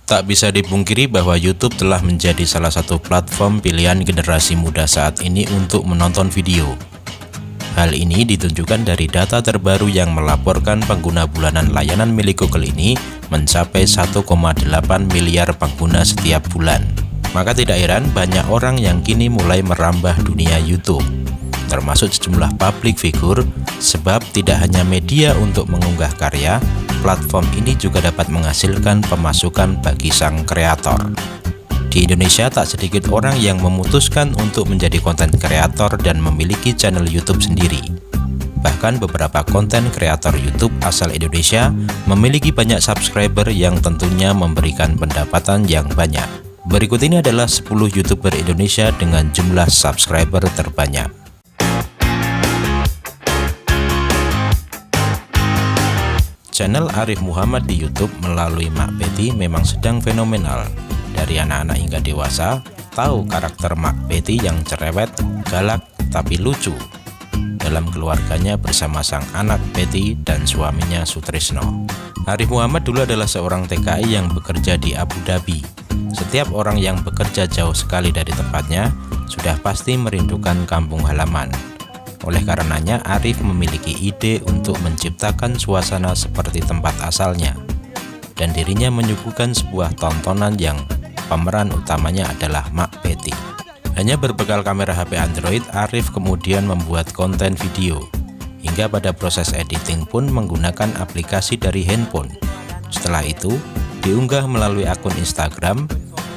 Tak bisa dipungkiri bahwa YouTube telah menjadi salah satu platform pilihan generasi muda saat ini untuk menonton video. Hal ini ditunjukkan dari data terbaru yang melaporkan pengguna bulanan layanan milik Google ini mencapai 1,8 miliar pengguna setiap bulan. Maka tidak heran banyak orang yang kini mulai merambah dunia YouTube, termasuk sejumlah public figure, sebab tidak hanya media untuk mengunggah karya, platform ini juga dapat menghasilkan pemasukan bagi sang kreator. Di Indonesia tak sedikit orang yang memutuskan untuk menjadi konten kreator dan memiliki channel YouTube sendiri. Bahkan beberapa konten kreator YouTube asal Indonesia memiliki banyak subscriber yang tentunya memberikan pendapatan yang banyak. Berikut ini adalah 10 YouTuber Indonesia dengan jumlah subscriber terbanyak. Channel Arif Muhammad di YouTube melalui Mak Betty memang sedang fenomenal. Dari anak-anak hingga dewasa, tahu karakter Mak Betty yang cerewet, galak, tapi lucu. Dalam keluarganya bersama sang anak Betty dan suaminya Sutrisno. Arif Muhammad dulu adalah seorang TKI yang bekerja di Abu Dhabi. Setiap orang yang bekerja jauh sekali dari tempatnya, sudah pasti merindukan kampung halaman. Oleh karenanya, Arif memiliki ide untuk menciptakan suasana seperti tempat asalnya, dan dirinya menyuguhkan sebuah tontonan yang pemeran utamanya adalah Mak Betty. Hanya berbekal kamera HP Android, Arif kemudian membuat konten video, hingga pada proses editing pun menggunakan aplikasi dari handphone. Setelah itu, diunggah melalui akun Instagram.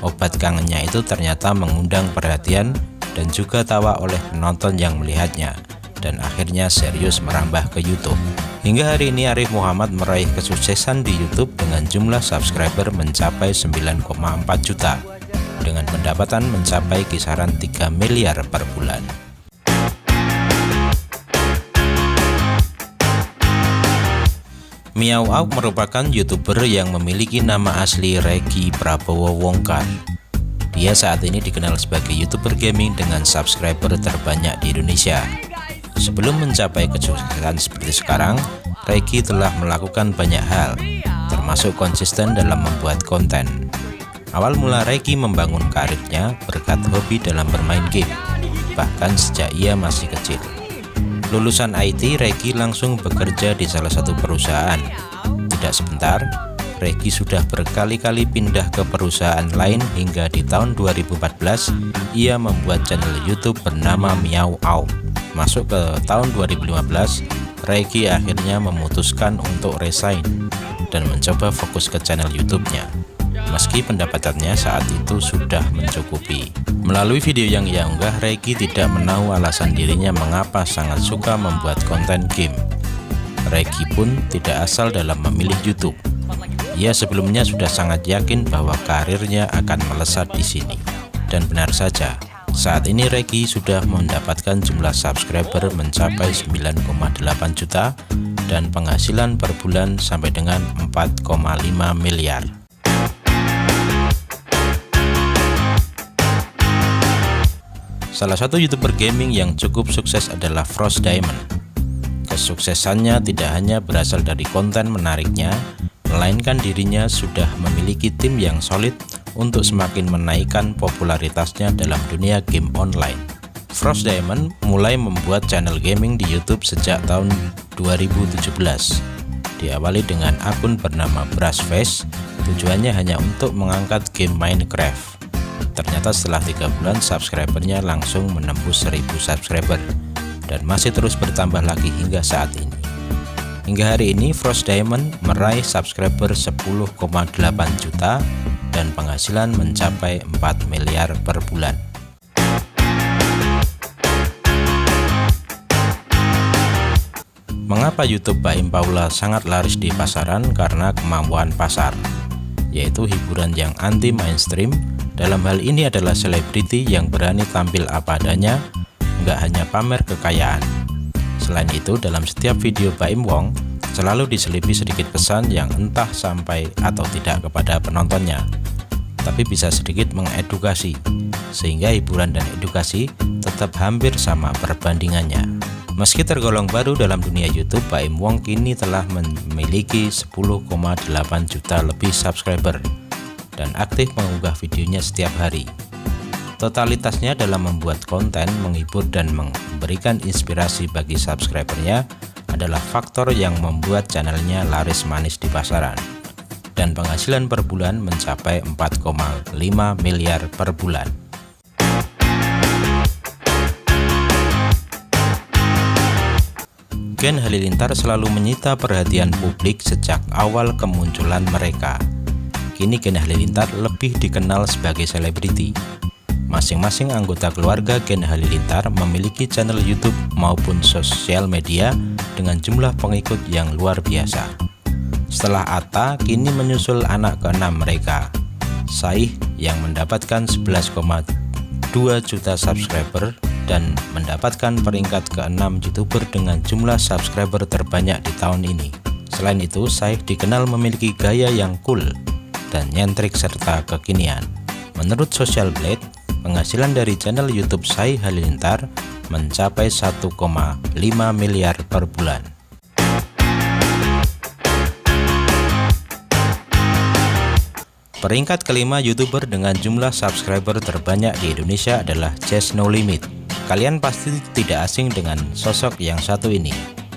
Obat kangennya itu ternyata mengundang perhatian dan juga tawa oleh penonton yang melihatnya, dan akhirnya serius merambah ke YouTube. Hingga hari ini Arif Muhammad meraih kesuksesan di YouTube dengan jumlah subscriber mencapai 9,4 juta, dengan pendapatan mencapai kisaran 3 miliar per bulan. Miao Auk merupakan YouTuber yang memiliki nama asli Reggy Prabowo Wongkar. Dia saat ini dikenal sebagai YouTuber gaming dengan subscriber terbanyak di Indonesia. Sebelum mencapai kesuksesan seperti sekarang, Reggy telah melakukan banyak hal, termasuk konsisten dalam membuat konten. Awal mula Reggy membangun karirnya berkat hobi dalam bermain game, bahkan sejak ia masih kecil. Lulusan IT, Reggy langsung bekerja di salah satu perusahaan. Tidak sebentar, Reggy sudah berkali-kali pindah ke perusahaan lain hingga di tahun 2014 ia membuat channel YouTube bernama Miao Auk. Masuk ke tahun 2015, Reggy akhirnya memutuskan untuk resign dan mencoba fokus ke channel YouTube-nya. Meski pendapatannya saat itu sudah mencukupi. Melalui video yang ia unggah, Reggy tidak menahu alasan dirinya mengapa sangat suka membuat konten game. Reggy pun tidak asal dalam memilih YouTube. Ia sebelumnya sudah sangat yakin bahwa karirnya akan melesat di sini. Dan benar saja, saat ini Reggy sudah mendapatkan jumlah subscriber mencapai 9,8 juta dan penghasilan per bulan sampai dengan 4,5 miliar. Salah satu YouTuber gaming yang cukup sukses adalah Frost Diamond. Kesuksesannya tidak hanya berasal dari konten menariknya, melainkan dirinya sudah memiliki tim yang solid untuk semakin menaikkan popularitasnya dalam dunia game online. Frost Diamond mulai membuat channel gaming di YouTube sejak tahun 2017. Diawali dengan akun bernama Brushface, tujuannya hanya untuk mengangkat game Minecraft. Ternyata setelah 3 bulan subscribernya langsung menembus 1000 subscriber dan masih terus bertambah lagi hingga saat ini. Hingga hari ini Frost Diamond meraih subscriber 10,8 juta dan penghasilan mencapai 4 miliar per bulan. Mengapa YouTube Baim Paula sangat laris di pasaran? Karena kemampuan pasar, yaitu hiburan yang anti mainstream. Dalam hal ini adalah selebriti yang berani tampil apa adanya, nggak hanya pamer kekayaan. Selain itu, dalam setiap video Baim Wong selalu diselipi sedikit pesan yang entah sampai atau tidak kepada penontonnya, tapi bisa sedikit mengedukasi, sehingga hiburan dan edukasi tetap hampir sama perbandingannya. Meski tergolong baru dalam dunia YouTube, Baim Wong kini telah memiliki 10,8 juta lebih subscriber dan aktif mengunggah videonya setiap hari. Totalitasnya dalam membuat konten menghibur dan memberikan inspirasi bagi subscribernya adalah faktor yang membuat channelnya laris manis di pasaran, dan penghasilan per bulan mencapai 4,5 miliar per bulan. Gen Halilintar selalu menyita perhatian publik sejak awal kemunculan mereka. Kini Gen Halilintar lebih dikenal sebagai selebriti. Masing-masing anggota keluarga Gen Halilintar memiliki channel YouTube maupun sosial media dengan jumlah pengikut yang luar biasa. Setelah Atta, kini menyusul anak keenam mereka, Saih, yang mendapatkan 11,2 juta subscriber dan mendapatkan peringkat ke-6 YouTuber dengan jumlah subscriber terbanyak di tahun ini. Selain itu, Saih dikenal memiliki gaya yang cool dan nyentrik serta kekinian. Menurut Social Blade, penghasilan dari channel YouTube Saih Halilintar mencapai 1,5 miliar per bulan. Peringkat kelima YouTuber dengan jumlah subscriber terbanyak di Indonesia adalah Jazz No Limit. Kalian pasti tidak asing dengan sosok yang satu ini.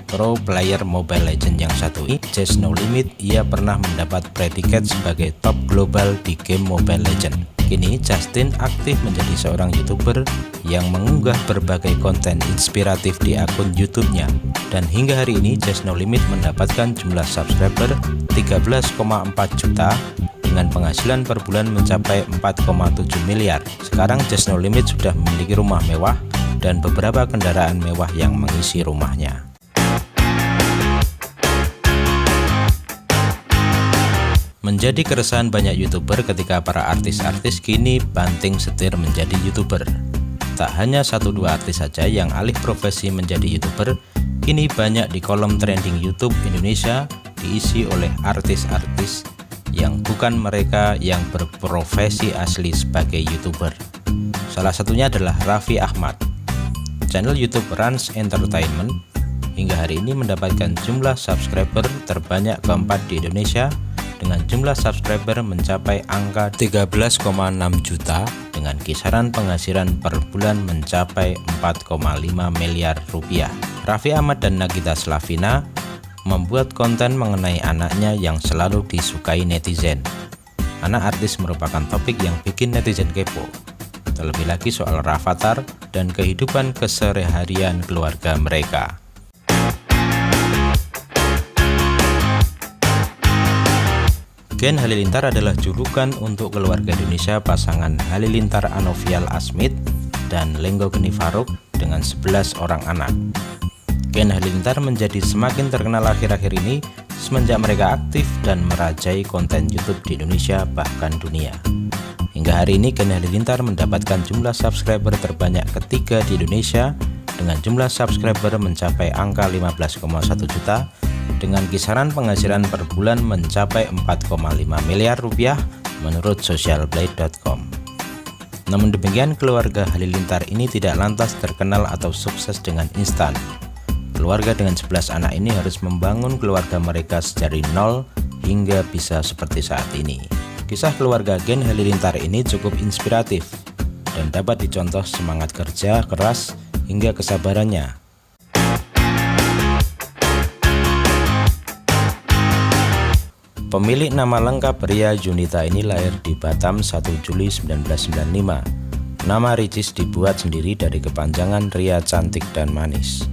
Pro player Mobile Legends yang satu ini, Jazz No Limit, ia pernah mendapat predikat sebagai top global di game Mobile Legends. Kini Justin aktif menjadi seorang YouTuber yang mengunggah berbagai konten inspiratif di akun YouTube-nya. Dan hingga hari ini Jazz No Limit mendapatkan jumlah subscriber 13,4 juta dengan penghasilan per bulan mencapai 4,7 miliar. Sekarang Jazz No Limit sudah memiliki rumah mewah dan beberapa kendaraan mewah yang mengisi rumahnya. Menjadi keresahan banyak YouTuber ketika para artis-artis kini banting setir menjadi YouTuber. Tak hanya 1-2 artis saja yang alih profesi menjadi YouTuber, kini banyak di kolom trending YouTube Indonesia diisi oleh artis-artis yang bukan mereka yang berprofesi asli sebagai YouTuber. Salah satunya adalah Raffi Ahmad. Channel YouTube Rans Entertainment hingga hari ini mendapatkan jumlah subscriber terbanyak keempat di Indonesia dengan jumlah subscriber mencapai angka 13,6 juta dengan kisaran penghasilan per bulan mencapai 4,5 miliar rupiah. Raffi Ahmad dan Nagita Slavina membuat konten mengenai anaknya yang selalu disukai netizen. Anak artis merupakan topik yang bikin netizen kepo, terlebih lagi soal Rafathar dan kehidupan keseharian keluarga mereka. Gen Halilintar adalah julukan untuk keluarga Indonesia pasangan Halilintar Anovial Asmit dan Lenggo Geni Faruk dengan 11 orang anak. Gen Halilintar menjadi semakin terkenal akhir-akhir ini semenjak mereka aktif dan merajai konten YouTube di Indonesia bahkan dunia. Hingga hari ini Gen Halilintar mendapatkan jumlah subscriber terbanyak ketiga di Indonesia dengan jumlah subscriber mencapai angka 15,1 juta dengan kisaran penghasilan per bulan mencapai 4,5 miliar rupiah menurut socialblade.com. Namun demikian, keluarga Halilintar ini tidak lantas terkenal atau sukses dengan instan. Keluarga dengan 11 anak ini harus membangun keluarga mereka dari nol hingga bisa seperti saat ini. Kisah keluarga Gen Halilintar ini cukup inspiratif dan dapat dicontoh semangat kerja keras hingga kesabarannya. Pemilik nama lengkap Ria Junita ini lahir di Batam 1 Juli 1995. Nama Ricis dibuat sendiri dari kepanjangan Ria Cantik dan Manis.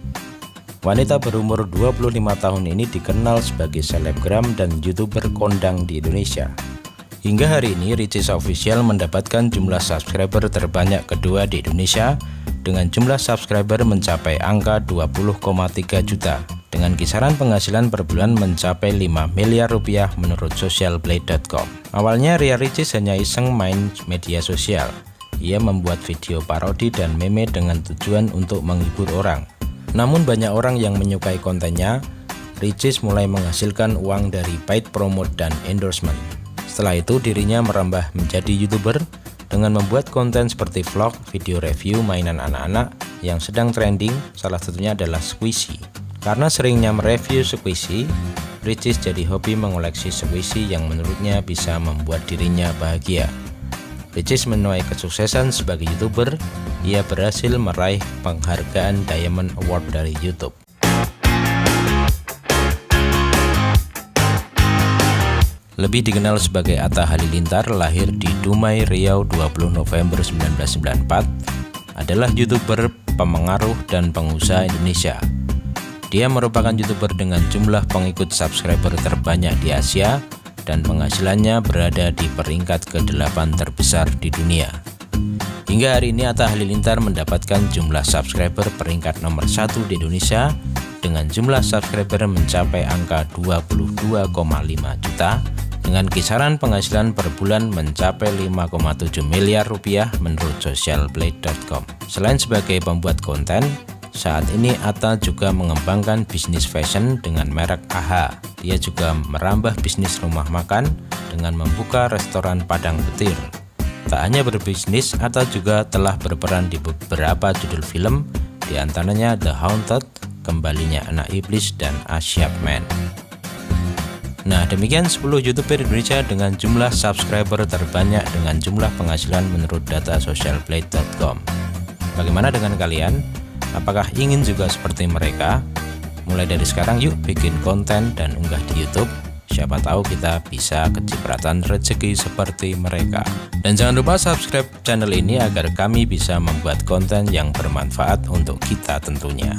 Wanita berumur 25 tahun ini dikenal sebagai selebgram dan YouTuber kondang di Indonesia. Hingga hari ini Ricis Official mendapatkan jumlah subscriber terbanyak kedua di Indonesia dengan jumlah subscriber mencapai angka 20,3 juta dengan kisaran penghasilan per bulan mencapai 5 miliar rupiah menurut socialblade.com. Awalnya Ria Ricis hanya iseng main media sosial. Ia membuat video parodi dan meme dengan tujuan untuk menghibur orang. Namun banyak orang yang menyukai kontennya. Ricis mulai menghasilkan uang dari paid promote dan endorsement. Setelah itu dirinya merambah menjadi YouTuber dengan membuat konten seperti vlog, video review mainan anak-anak yang sedang trending, salah satunya adalah Squishy. Karena seringnya mereview Squishy, Ricis jadi hobi mengoleksi squishy yang menurutnya bisa membuat dirinya bahagia. Ricis menuai kesuksesan sebagai YouTuber. Ia berhasil meraih penghargaan Diamond Award dari YouTube. Lebih dikenal sebagai Atta Halilintar, lahir di Dumai, Riau 20 November 1994, adalah YouTuber, pemengaruh, dan pengusaha Indonesia. Dia merupakan YouTuber dengan jumlah pengikut subscriber terbanyak di Asia dan penghasilannya berada di peringkat ke-8 terbesar di dunia. Hingga hari ini Atta Halilintar mendapatkan jumlah subscriber peringkat nomor 1 di Indonesia dengan jumlah subscriber mencapai angka 22,5 juta dengan kisaran penghasilan per bulan mencapai 5,7 miliar rupiah menurut socialblade.com. Selain sebagai pembuat konten, saat ini Atta juga mengembangkan bisnis fashion dengan merek AHA. Dia juga merambah bisnis rumah makan dengan membuka restoran Padang Petir. Tak hanya berbisnis, Atta juga telah berperan di beberapa judul film, di antaranya The Haunted, Kembalinya Anak Iblis, dan A Sharp Man. Nah, demikian 10 YouTuber Indonesia dengan jumlah subscriber terbanyak dengan jumlah penghasilan menurut data socialblade.com. Bagaimana dengan kalian? Apakah ingin juga seperti mereka? Mulai dari sekarang yuk bikin konten dan unggah di YouTube. Siapa tahu kita bisa kecipratan rezeki seperti mereka. Dan jangan lupa subscribe channel ini agar kami bisa membuat konten yang bermanfaat untuk kita tentunya.